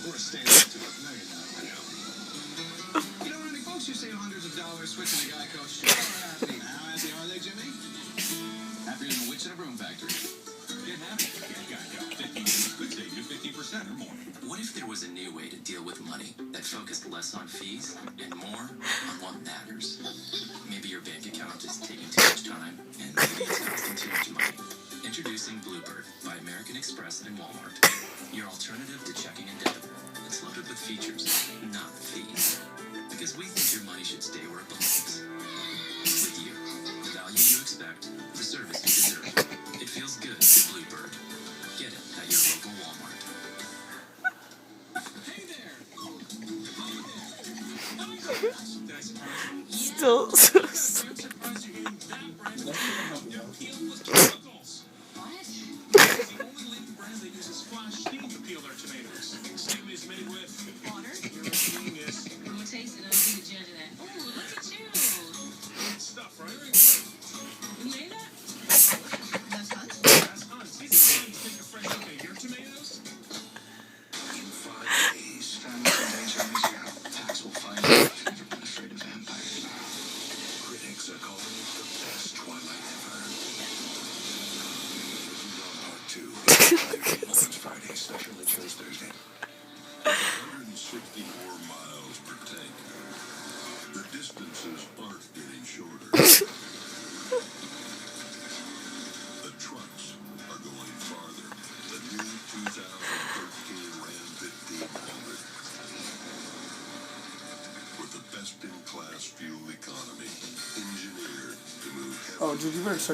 Or stand up to it. No, you're not. I know. You know, Randy, folks who save hundreds of dollars switching to Geico sure are happy. How happy are they, Jimmy? Happier than a witch in a broom factory. Get happy. Get Geico. 15 minutes could save you 50% or more. What if there was a new way to deal with money that focused less on fees and more on what matters? Maybe your bank account is taking too much time, and maybe it's costing too much money. Introducing Bluebird by American Express and Walmart. Your alternative to checking and debit. It's loaded with features, not fees. Because we think your money should stay where it belongs. With you, the value you expect, the service you deserve. It feels good to Bluebird. Get it at your local Walmart. Hey there! Still so I'm surprised you're getting that brand of new peelless chemicals. What? It's the only leading brand that uses flash steam to peel their tomatoes. Steam is made with Water? your genius. I'm gonna taste it. I'll be the judge of that. Ooh, look at you. Good stuff, right? You made that? That's fun. That's fun. Season one, take a fresh look at your tomatoes. In 5 days, families in danger miss out. Tax will find you if you've ever been afraid of vampires. Critics are calling it the best Twilight ever. Part 2. Opens Friday, special editions Thursday. 160 more miles per tank. The distances aren't getting shorter. The trucks are going farther. The new 2013 Ram 1500. With the best-in-class fuel economy. Engineered to move heavy. Oh, dude, you better start